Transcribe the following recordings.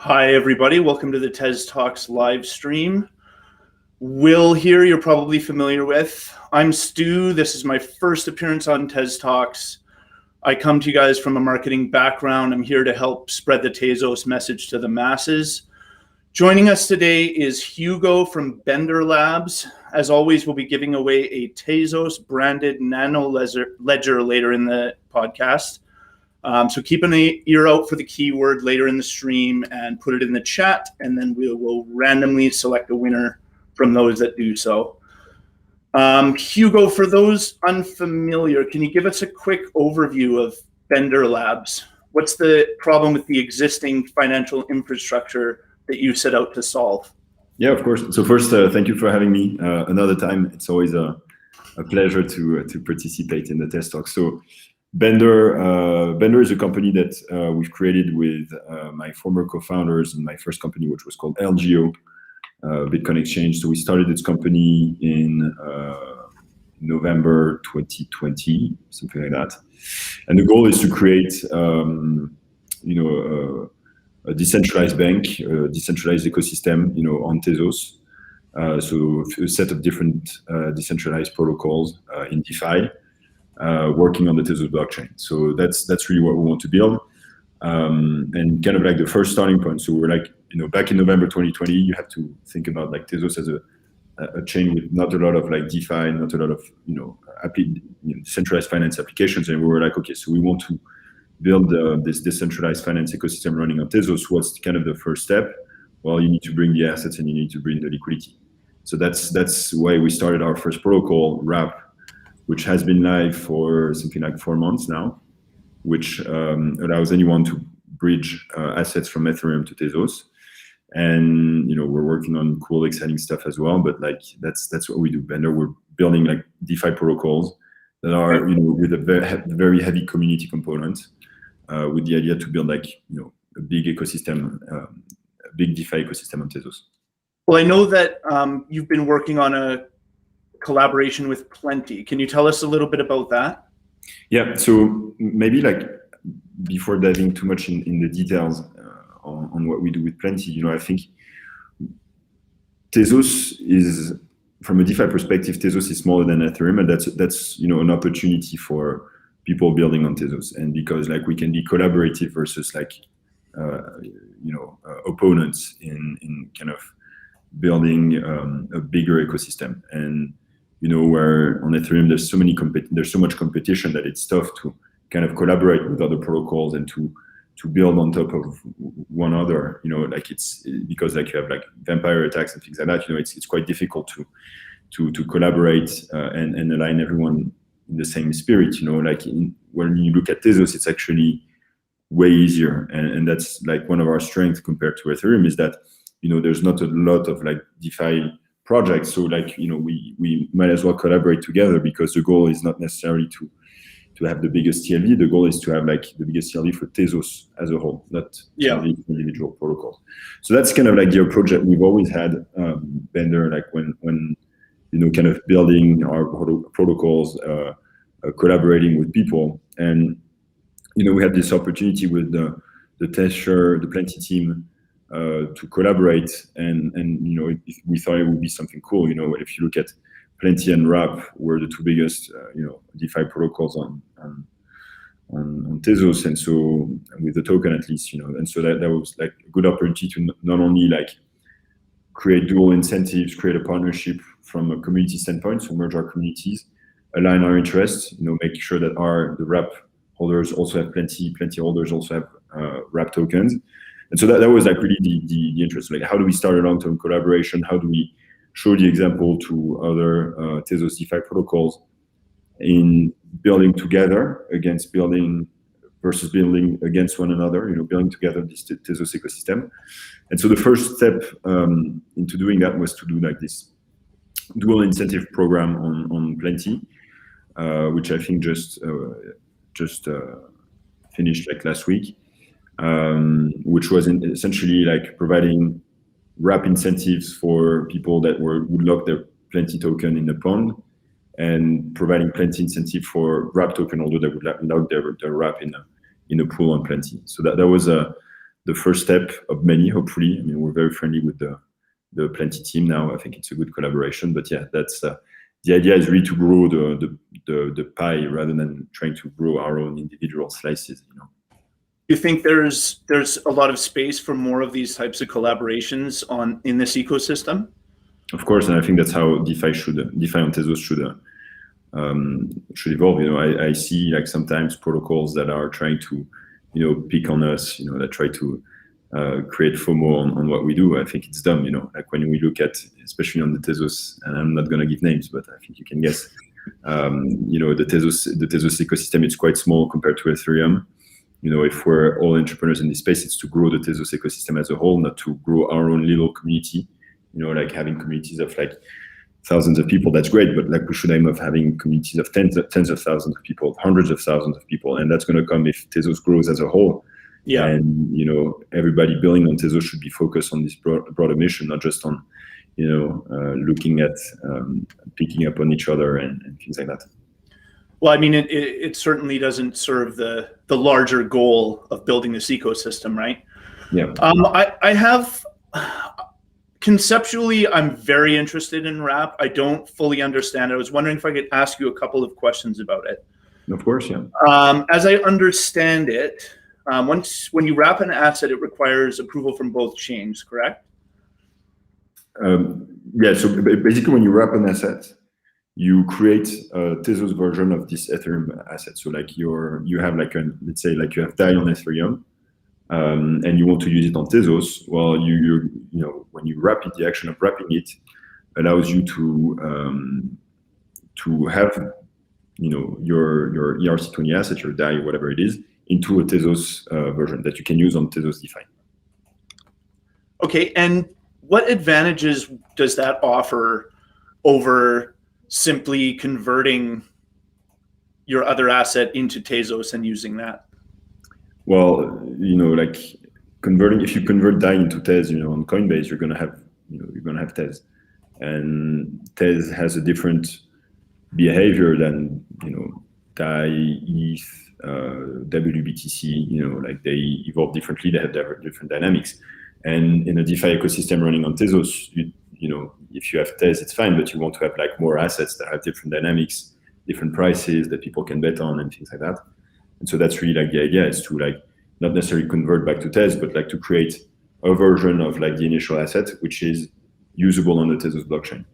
Hi, everybody. Welcome to the TezTalks live stream. Will here, you're probably familiar with. I'm Stu. This is my first appearance on TezTalks. I come to you guys from a marketing background. I'm here to help spread the Tezos message to the masses. Joining us today is Hugo from Bender Labs. As always, we'll be giving away a Tezos branded nano ledger later in the podcast. So keep an ear out for the keyword later in the stream and put it in the chat, and then we will randomly select a winner from those that do so. Hugo, for those unfamiliar, can you give us a quick overview of Bender Labs? What's the problem with the existing financial infrastructure that you set out to solve? Yeah, of course. So first, thank you for having me another time. It's always a pleasure to participate in the TezTalks. So Bender is a company that we've created with my former co-founders and my first company, which was called LGO, Bitcoin Exchange. So we started this company in November 2020, something like that. And the goal is to create, a decentralized bank, a decentralized ecosystem, on Tezos. So a set of different decentralized protocols in DeFi. Working on the Tezos blockchain. So that's really what we want to build. And kind of like the first starting point. So we're like, back in November 2020, you have to think about like Tezos as a chain with not a lot of like DeFi, not a lot of, decentralized finance applications. And we were like, okay, so we want to build this decentralized finance ecosystem running on Tezos. What's kind of the first step? Well, you need to bring the assets and you need to bring the liquidity. So that's why we started our first protocol, Wrap, which has been live for something like 4 months now, which allows anyone to bridge assets from Ethereum to Tezos. And we're working on cool, exciting stuff as well. But like that's what we do. Bender, we're building like DeFi protocols that are with a very heavy community component, with the idea to build like a big ecosystem, a big DeFi ecosystem on Tezos. Well, I know that you've been working on a collaboration with Plenty. Can you tell us a little bit about that? Yeah, so maybe like before diving too much in the details on what we do with Plenty, I think Tezos is, from a DeFi perspective, Tezos is smaller than Ethereum, and that's an opportunity for people building on Tezos. And because like we can be collaborative versus like opponents in kind of building a bigger ecosystem. And where on Ethereum there's so much competition that it's tough to kind of collaborate with other protocols and to build on top of one another. Like it's because like you have like vampire attacks and things like that. It's quite difficult to collaborate and align everyone in the same spirit. When you look at Tezos, it's actually way easier, and that's like one of our strengths compared to Ethereum is that there's not a lot of like DeFi projects, so like we might as well collaborate together, because the goal is not necessarily to have the biggest TLV. The goal is to have like the biggest TLV for Tezos as a whole, not individual protocols. So that's kind of like the approach that we've always had, Bender, like when kind of building our protocols, collaborating with people. And we had this opportunity with the Plenty team to collaborate, and we thought it would be something cool. If you look at Plenty and Wrap, were the two biggest DeFi protocols on Tezos, and so with the token at least, and so that was like a good opportunity to not only like create dual incentives, create a partnership from a community standpoint, so merge our communities, align our interests, make sure that the Wrap holders also have Plenty holders also have Wrap tokens. And so that was like really the interest. Like, how do we start a long-term collaboration? How do we show the example to other Tezos DeFi protocols in building together versus building against one another, building together this Tezos ecosystem. And so the first step into doing that was to do like this dual incentive program on Plenty, which I think just finished like last week. Which was essentially like providing Wrap incentives for people that would lock their Plenty token in the pond, and providing Plenty incentive for Wrap token holder that would lock their Wrap in a pool on Plenty. So that was the the first step of many, hopefully. I mean, we're very friendly with the Plenty team now. I think it's a good collaboration. But yeah, that's the idea is really to grow the pie rather than trying to grow our own individual slices. You think there's a lot of space for more of these types of collaborations in this ecosystem? Of course, and I think that's how DeFi on Tezos should evolve. I see like sometimes protocols that are trying to, pick on us, that try to create FOMO on what we do. I think it's dumb, like when we look at, especially on the Tezos, and I'm not going to give names, but I think you can guess, the Tezos ecosystem, it's quite small compared to Ethereum. If we're all entrepreneurs in this space, it's to grow the Tezos ecosystem as a whole, not to grow our own little community. Like having communities of like thousands of people, that's great, but like we should aim of having communities of tens of thousands of people, hundreds of thousands of people, and that's going to come if Tezos grows as a whole. Yeah. And everybody building on Tezos should be focused on this broader mission, not just on looking at picking up on each other and things like that. Well, I mean, it certainly doesn't serve the larger goal of building this ecosystem, right? Yeah. I have conceptually, I'm very interested in Wrap. I don't fully understand it. I was wondering if I could ask you a couple of questions about it. Of course, yeah. As I understand it, when you wrap an asset, it requires approval from both chains, correct? Yeah. So basically, when you wrap an asset, you create a Tezos version of this Ethereum asset. So like you have like let's say like you have DAI on Ethereum, and you want to use it on Tezos. Well, when you wrap it, the action of wrapping it allows you to have your ERC20 asset, your DAI, whatever it is, into a Tezos version that you can use on Tezos DeFi. Okay, and what advantages does that offer over simply converting your other asset into Tezos and using that? Well, like converting, if you convert DAI into Tez, on Coinbase, you're gonna have Tez, and Tez has a different behavior than DAI, ETH, WBTC. Like they evolve differently. They have different dynamics, and in a DeFi ecosystem running on Tezos, if you have Tez, it's fine, but you want to have like more assets that have different dynamics, different prices that people can bet on, and things like that. And so that's really like the idea, is to like not necessarily convert back to Tez, but like to create a version of like the initial asset, which is usable on the Tezos blockchain.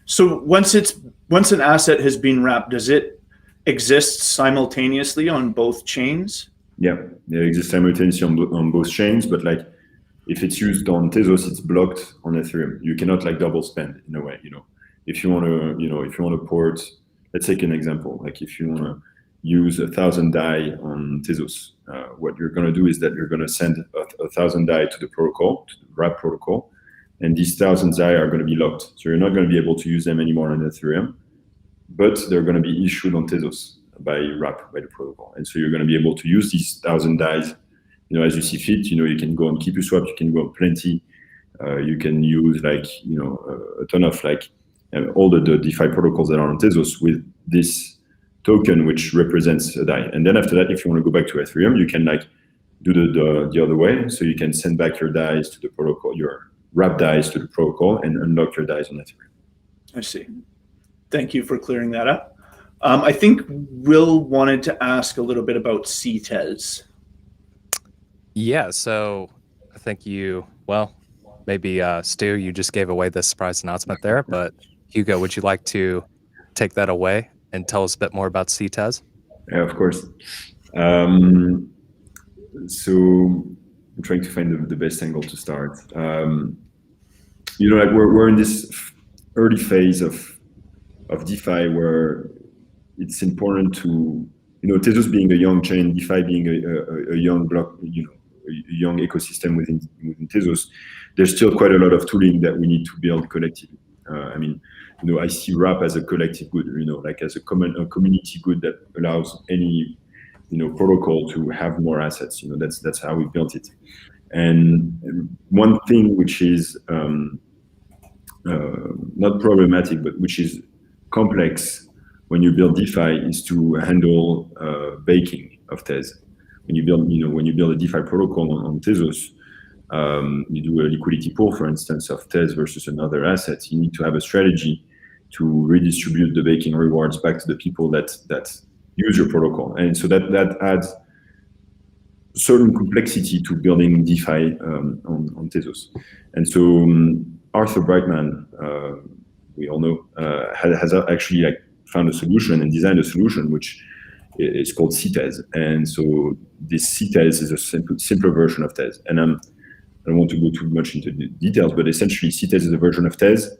So once an asset has been wrapped, does it exist simultaneously on both chains? Yeah, it exists simultaneously on both chains, but like if it's used on Tezos, it's blocked on Ethereum. You cannot like double spend in a way. If you want to port, let's take an example. Like if you want to use 1,000 DAI on Tezos, what you're going to do is that you're going to send 1,000 DAI to the protocol, to the Wrap protocol, and these 1,000 DAI are going to be locked. So you're not going to be able to use them anymore on Ethereum, but they're going to be issued on Tezos by Wrap, by the protocol. And so you're going to be able to use these 1,000 DAIs, as you see fit. You can go on KeepUswap, you can go on Plenty, you can use like, a ton of like all the DeFi protocols that are on Tezos with this token, which represents a DAI. And then after that, if you want to go back to Ethereum, you can like do the other way. So you can send back your DAIs to the protocol, your Wrap DAIs to the protocol, and unlock your DAIs on Ethereum. I see. Thank you for clearing that up. I think Will wanted to ask a little bit about cTez. Yeah, so I think maybe Stu, you just gave away this surprise announcement there, but Hugo, would you like to take that away and tell us a bit more about cTez? Yeah, of course. So I'm trying to find the best angle to start. Like we're in this early phase of DeFi where it's important to, Tezos being a young chain, DeFi being a young block, a young ecosystem within Tezos, there's still quite a lot of tooling that we need to build collectively. I see Wrap as a collective good, like as a community good that allows any, protocol to have more assets. That's how we built it. And one thing which is not problematic, but which is complex when you build DeFi is to handle baking of Tez. when you build a DeFi protocol on Tezos, you do a liquidity pool, for instance, of Tez versus another asset. You need to have a strategy to redistribute the baking rewards back to the people that use your protocol, and so that adds certain complexity to building DeFi on Tezos. And so Arthur Brightman, we all know, has actually found a solution and designed a solution which is called cTez. And so this cTez is a simpler version of Tez. And I don't want to go too much into the details, but essentially cTez is a version of Tez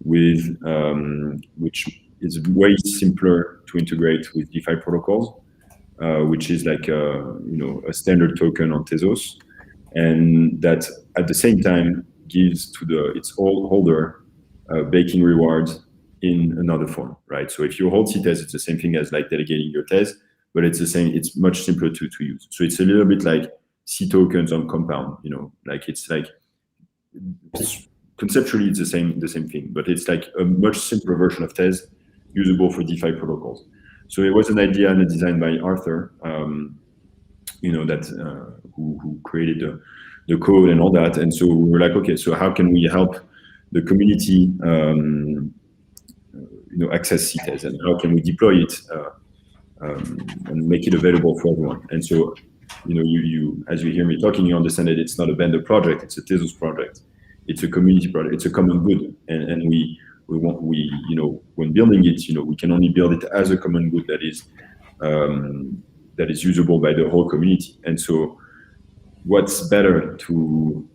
with which is way simpler to integrate with DeFi protocols, which is like a standard token on Tezos, and that at the same time gives to its holder baking rewards in another form, right? So if you hold cTez, it's the same thing as like delegating your Tez, but it's the same. It's much simpler to use. So it's a little bit like C tokens on Compound, conceptually it's the same thing, but it's like a much simpler version of Tez usable for DeFi protocols. So it was an idea and a design by Arthur, who created the code and all that. And so we were like, okay, so how can we help the community, access cTez, and how can we deploy it and make it available for everyone? And so, you as you hear me talking, you understand that it's not a vendor project; it's a Tezos project. It's a community project. It's a common good, and when building it, we can only build it as a common good that is usable by the whole community. And so what's better to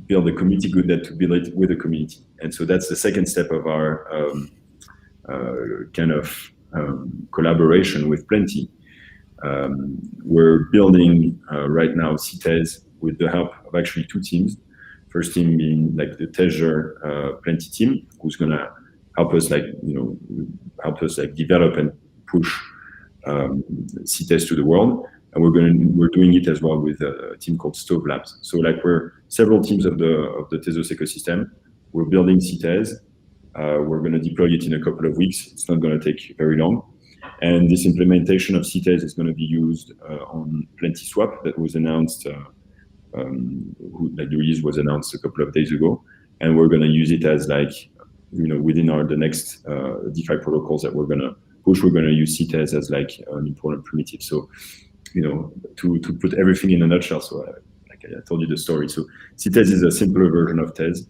build a community good than to build it with a community? And so that's the second step of our collaboration with Plenty. We're building right now cTez with the help of actually two teams. First team being like the Tezos Plenty team, who's gonna help us develop and push cTez to the world, and we're doing it as well with a team called Stove Labs. So we're several teams of the Tezos ecosystem. We're building cTez. We're going to deploy it in a couple of weeks. It's not going to take very long, and this implementation of cTez is going to be used on Plenty Swap that was announced. The release was announced a couple of days ago, and we're going to use it as within the next DeFi protocols that we're going to push. We're going to use cTez as an important primitive. So to put everything in a nutshell, so I told you the story. So cTez is a simpler version of Tez.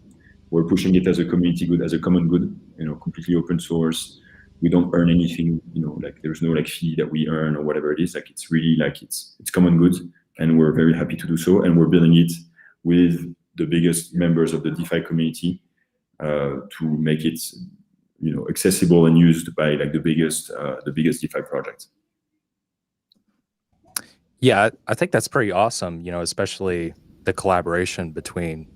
We're pushing it as a community good, as a common good, completely open source. We don't earn anything, there's no fee that we earn or whatever it is. It's really it's common good, and we're very happy to do so. And we're building it with the biggest members of the DeFi community to make it, accessible and used by the biggest DeFi projects. Yeah, I think that's pretty awesome. Especially the collaboration between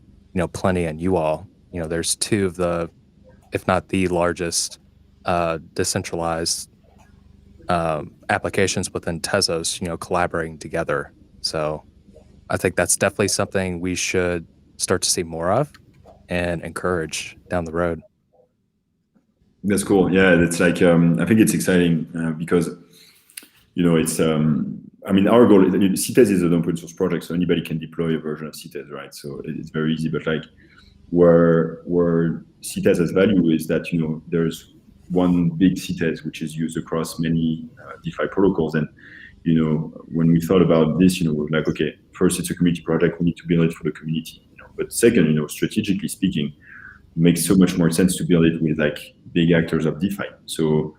Plenty and you all. There's two of the, if not the largest, decentralized applications within Tezos, collaborating together. So I think that's definitely something we should start to see more of and encourage down the road. That's cool. Yeah, it's I think it's exciting because, it's, our goal, cTez is an open source project, so anybody can deploy a version of cTez, right? So it's very easy, but where cTez has value is that, there's one big cTez which is used across many DeFi protocols. And, when we thought about this, we're like, okay, first it's a community project, we need to build it for the community. But second, strategically speaking, it makes so much more sense to build it with big actors of DeFi. So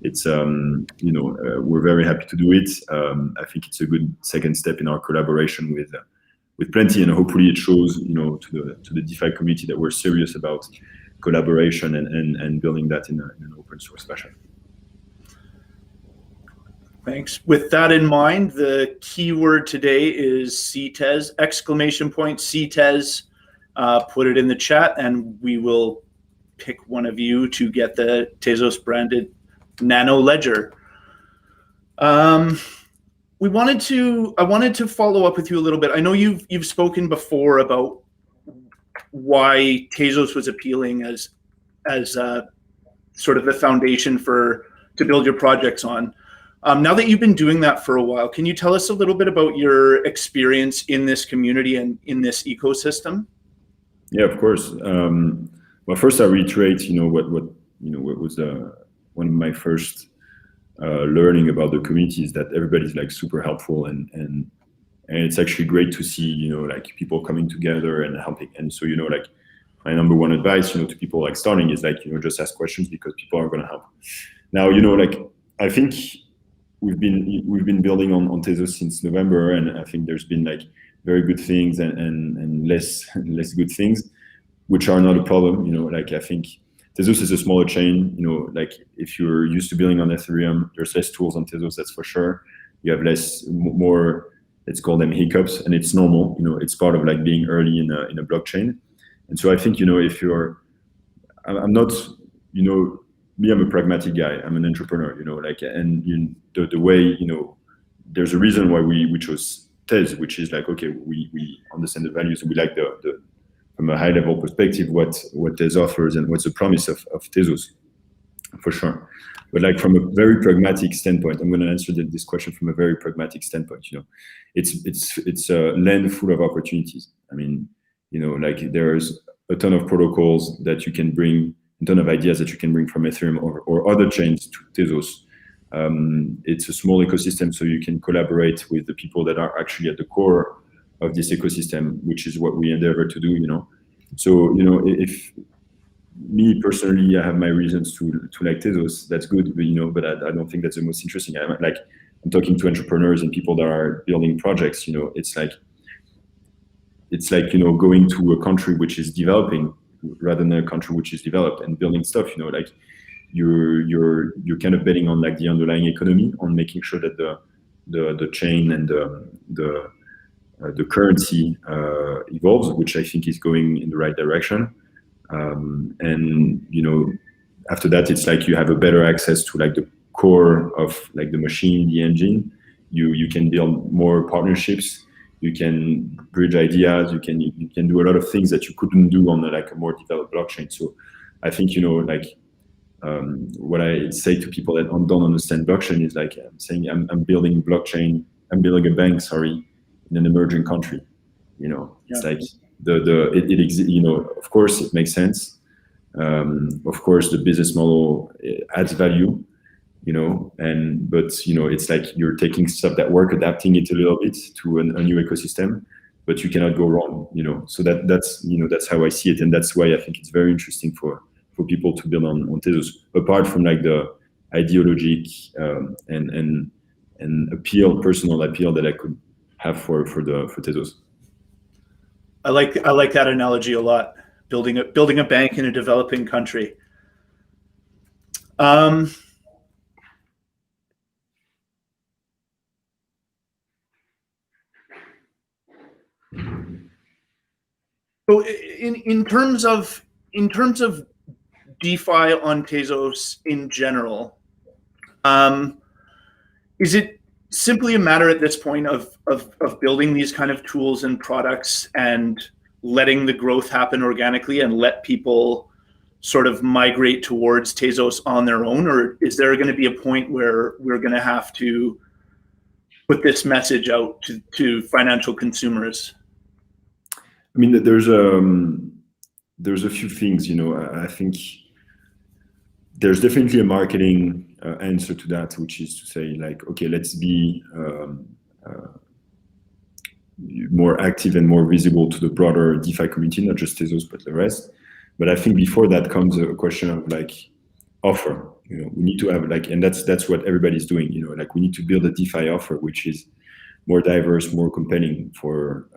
it's, we're very happy to do it. I think it's a good second step in our collaboration with Plenty, and hopefully it shows, to the DeFi community that we're serious about collaboration and building that in an open source fashion. Thanks. With that in mind, the keyword today is cTez, ! cTez. Put it in the chat, and we will pick one of you to get the Tezos branded Nano Ledger. I wanted to follow up with you a little bit. I know you've spoken before about why Tezos was appealing as sort of the foundation to build your projects on. Now that you've been doing that for a while, can you tell us a little bit about your experience in this community and in this ecosystem? Yeah, of course. Well, first I reiterate, what was one of my first learning about the community is that everybody's like super helpful, and it's actually great to see, like people coming together and helping. And so, like my number one advice, to people like starting is like, just ask questions because people are going to help. Now, like I think we've been building on Tezos since November, and I think there's been like very good things and less good things, which are not a problem. Like I think Tezos is a smaller chain. Like if you're used to building on Ethereum, there's less tools on Tezos, that's for sure. You have more, let's call them hiccups, and it's normal. It's part of like being early in a blockchain. And so I think, if you're, I'm not, me, I'm a pragmatic guy. I'm an entrepreneur, like, and the way, there's a reason why we chose Tez, which is like, okay, we understand the values, and we like the from a high level perspective, what Tez offers and what's the promise of Tezos, for sure. But like from a very pragmatic standpoint, I'm going to answer this question from a very pragmatic standpoint. It's a land full of opportunities. I mean, like there's a ton of protocols that you can bring, a ton of ideas that you can bring from Ethereum or other chains to Tezos. It's a small ecosystem, so you can collaborate with the people that are actually at the core of this ecosystem, which is what we endeavor to do. So if me personally, I have my reasons to like Tezos, that's good, but I don't think that's the most interesting. I'm talking to entrepreneurs and people that are building projects. It's like going to a country which is developing rather than a country which is developed and building stuff. Like you're kind of betting on like the underlying economy, on making sure that the chain and the currency evolves, which I think is going in the right direction. And after that, it's like you have a better access to like the core of like the machine, the engine. You can build more partnerships. You can bridge ideas. You can do a lot of things that you couldn't do on a more developed blockchain. So I think what I say to people that don't understand blockchain is like I'm saying I'm building blockchain. I'm building a bank. Sorry, in an emerging country. It's like of course it makes sense. Of course the business model adds value. But it's like you're taking stuff that work, adapting it a little bit to a new ecosystem, but you cannot go wrong, so that's how I see it. And that's why I think it's very interesting for people to build on Tezos, apart from like the ideologic and personal appeal that I could have for Tezos. I like that analogy a lot. Building a bank in a developing country. So in terms of DeFi on Tezos in general, is it simply a matter at this point of building these kind of tools and products and letting the growth happen organically and let people sort of migrate towards Tezos on their own? Or is there going to be a point where we're going to have to put this message out to financial consumers? I mean, there's a few things, I think there's definitely a marketing answer to that, which is to say like, okay, let's be more active and more visible to the broader DeFi community, not just Tezos, but the rest. But I think before that comes a question of like offer. We need to have like, and that's what everybody's doing. Like we need to build a DeFi offer which is more diverse, more compelling for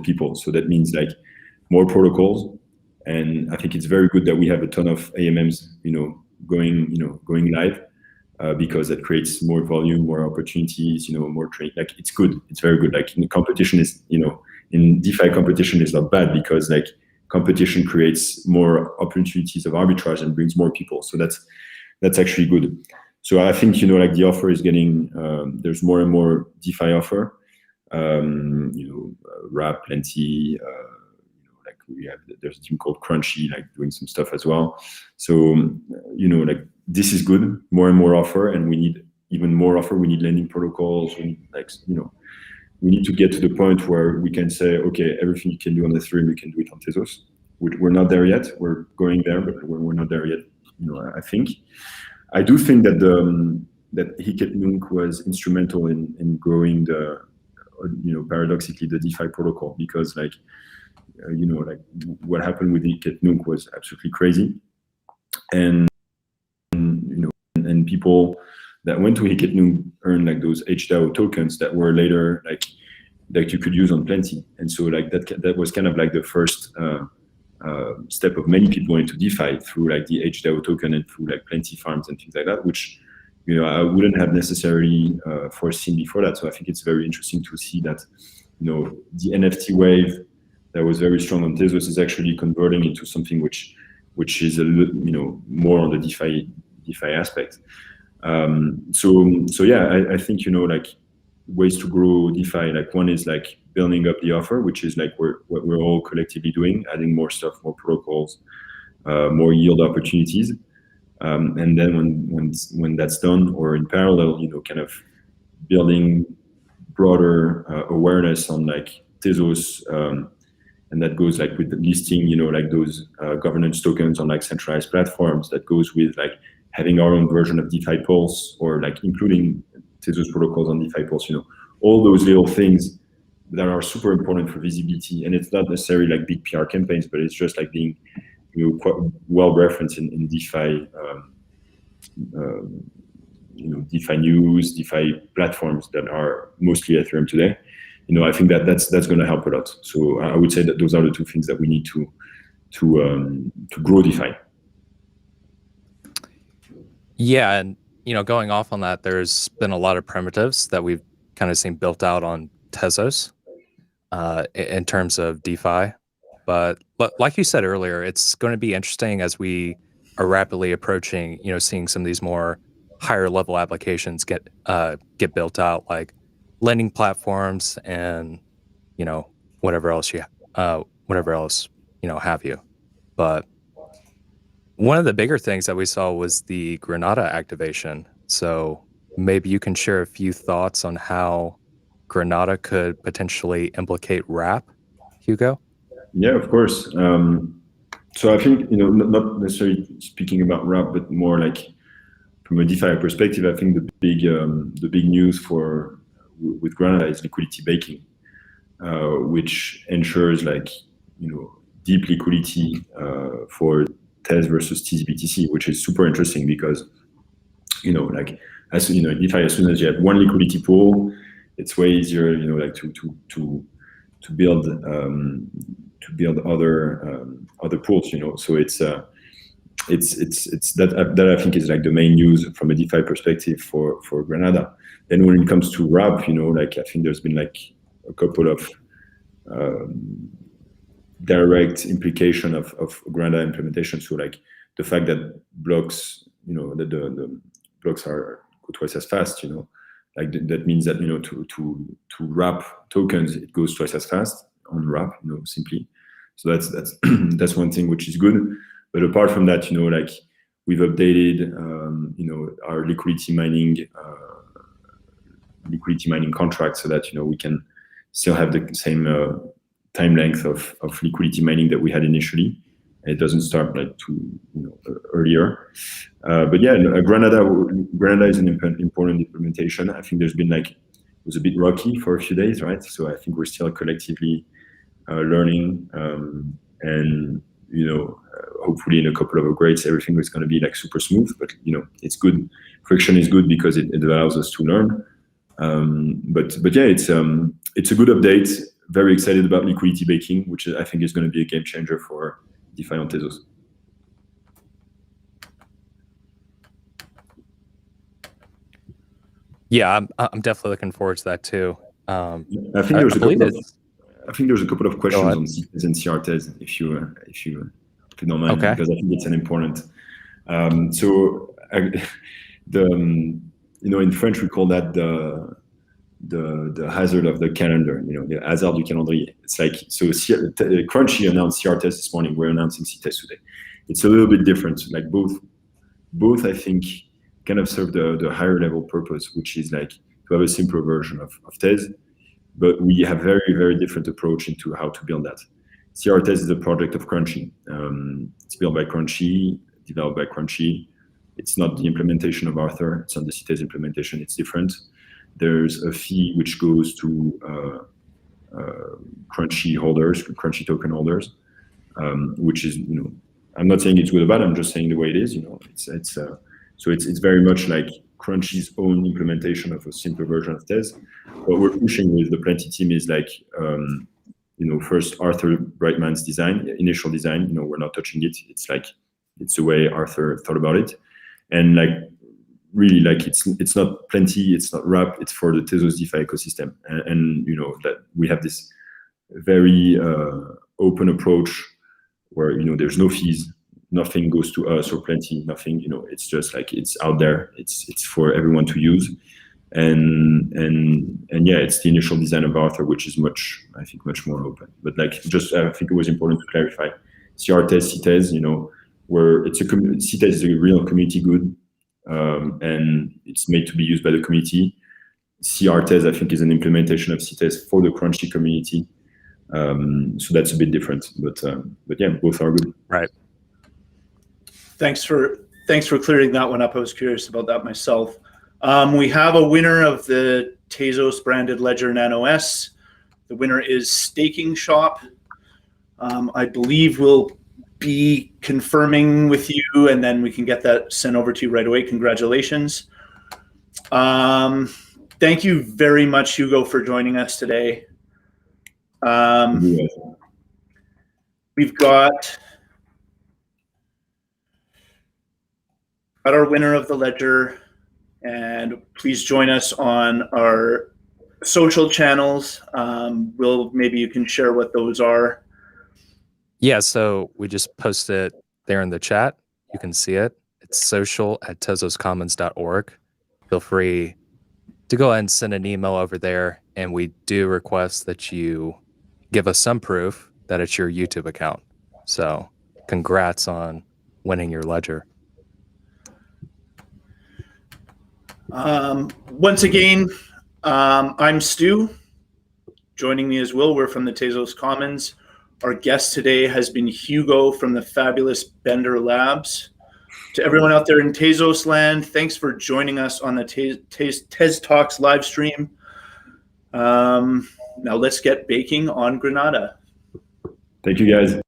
people. So that means like more protocols, and I think it's very good that we have a ton of AMMs, going live, because that creates more volume, more opportunities, more trade. Like it's good, it's very good. Like in the competition is, in DeFi competition is not bad because like competition creates more opportunities of arbitrage and brings more people. So that's actually good. So I think like the offer is getting there's more and more DeFi offer. Wrap plenty. Like there's a team called Crunchy, like doing some stuff as well. So like this is good, more and more offer, and we need even more offer. We need lending protocols. We need, like, we need to get to the point where we can say, okay, everything you can do on Ethereum, you can do it on Tezos. We're not there yet. We're going there, but we're not there yet. I think. I do think that that Hiket Nunc was instrumental in growing the, paradoxically, the DeFi protocol, because like what happened with Hiket Nunc was absolutely crazy, and and people that went to Hiket Nunc earned like those HDAO tokens that were later like that you could use on Plenty, and so like that was kind of like the first step of many people into DeFi through like the HDAO token and through like Plenty farms and things like that, which I wouldn't have necessarily foreseen before that. So I think it's very interesting to see that the NFT wave that was very strong on Tezos is actually converting into something which is a more on the DeFi aspect. So yeah, I think like ways to grow DeFi, like one is like building up the offer, which is like what we're all collectively doing, adding more stuff, more protocols, more yield opportunities. And then when that's done, or in parallel, kind of building broader awareness on like Tezos, and that goes like with the listing, like those governance tokens on like centralized platforms. That goes with like having our own version of DeFi Pulse, or like including Tezos protocols on DeFi Pulse. All those little things that are super important for visibility. And it's not necessarily like big PR campaigns, but it's just like being quite well referenced in DeFi, DeFi news, DeFi platforms that are mostly Ethereum today. I think that's going to help a lot. So I would say that those are the two things that we need to grow DeFi. Yeah, and going off on that, there's been a lot of primitives that we've kind of seen built out on Tezos in terms of DeFi. But like you said earlier, it's going to be interesting as we are rapidly approaching, seeing some of these more higher level applications get built out, like lending platforms and whatever else have you. But one of the bigger things that we saw was the Granada activation. So maybe you can share a few thoughts on how Granada could potentially implicate RAP, Hugo? Yeah, of course. So I think, not necessarily speaking about RAP, but more like from a DeFi perspective, I think the big news with Granada is liquidity baking, which ensures like, deep liquidity for Tez versus TZBTC, which is super interesting because, like as DeFi, as soon as you have one liquidity pool, it's way easier, like to build other pools, So it's that I think is like the main news from a DeFi perspective for Granada. Then when it comes to RAP, like I think there's been like a couple of direct implication of Granada implementation. So like the fact that blocks, that the blocks go twice as fast, like that means that to wrap tokens, it goes twice as fast on RAP, simply. So that's one thing which is good. But apart from that, like we've updated our liquidity mining contract so that we can still have the same time length of liquidity mining that we had initially. It doesn't start like earlier. But yeah, Granada is an important implementation. I think there's been it was a bit rocky for a few days, right? So I think we're still collectively learning, and hopefully in a couple of upgrades everything is going to be like super smooth. But it's good. Friction is good because it allows us to learn. But yeah, it's a good update. Very excited about liquidity baking, which I think is going to be a game changer for DeFi on Tezos. Yeah, I'm definitely looking forward to that too. I think there's a couple of questions on cTez and cRTez if you don't mind, okay. Because I think it's an important. In French we call that the hazard of the calendar, the hazard du calendrier. It's like, so Crunchy announced cRTez this morning. We're announcing cTez today. It's a little bit different. Like both I think kind of serve the higher level purpose, which is like to have a simpler version of Tez. But we have very, very different approach into how to build that. cTez is a project of Crunchy. It's built by Crunchy, developed by Crunchy. It's not the implementation of Arthur. It's not the cTez implementation. It's different. There's a fee which goes to Crunchy holders, Crunchy token holders, which is, I'm not saying it's good or bad. I'm just saying the way it is. So it's very much like Crunchy's own implementation of a simpler version of Tez. What we're pushing with the Plenty team is like, first Arthur Brightman's initial design. We're not touching it. It's like it's the way Arthur thought about it, and like really like it's not Plenty, it's not wrap. It's for the Tezos DeFi ecosystem, and that we have this very open approach where there's no fees. Nothing goes to us or Plenty, nothing, it's just like it's out there. It's for everyone to use. And yeah, it's the initial design of Arthur, which is much more open. But like, just I think it was important to clarify. cTez, where cTez is a real community good, and it's made to be used by the community. cTez, I think, is an implementation of cTez for the Crunchy community. So that's a bit different, but yeah, both are good. Right. Thanks for clearing that one up. I was curious about that myself. We have a winner of the Tezos branded Ledger Nano S. The winner is Staking Shop. I believe we'll be confirming with you, and then we can get that sent over to you right away. Congratulations. Thank you very much, Hugo, for joining us today. We've got our winner of the Ledger, and please join us on our social channels. Maybe you can share what those are. Yeah, so we just posted it there in the chat. You can see it. It's social@tezoscommons.org. Feel free to go ahead and send an email over there, and we do request that you give us some proof that it's your YouTube account. So congrats on winning your Ledger. Once again, I'm Stu. Joining me as Will. We're from the Tezos Commons. Our guest today has been Hugo from the fabulous Bender Labs. To everyone out there in Tezos land, thanks for joining us on the TezTalks live stream. Now let's get baking on Granada. Thank you, guys.